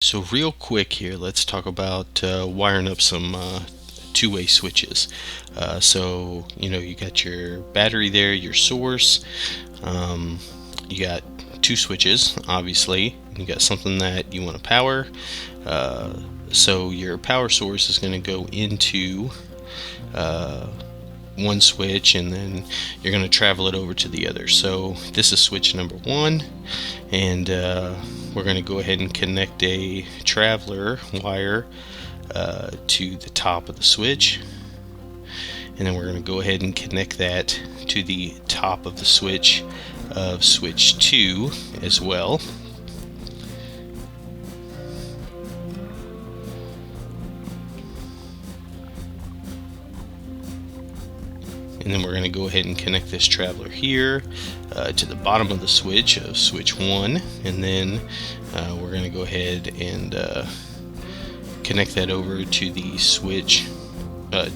So real quick here, let's talk about wiring up some two-way switches. You got your battery there, your source. You got two switches, obviously. You got something that you want to power. So your power source is going to go into one switch, and then you're going to travel it over to the other. So this is switch number one, and we're going to go ahead and connect a traveler wire to the top of the switch, and then we're going to go ahead and connect that to the top of the switch of switch 2 as well. And then we're going to go ahead and connect this traveler here to the bottom of the switch of switch 1, and then we're going to go ahead and connect that over to the switch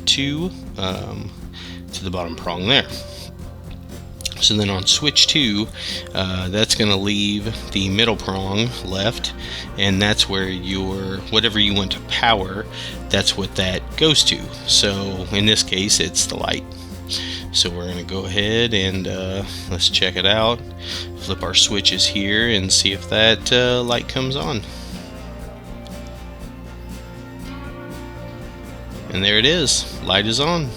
2 to the bottom prong there. So then on switch 2, that's going to leave the middle prong left, and that's where your whatever you want to power, that's what that goes to. So in this case, it's the light. So we're going to go ahead and let's check it out. Flip our switches here and see if that light comes on. And there it is. Light is on.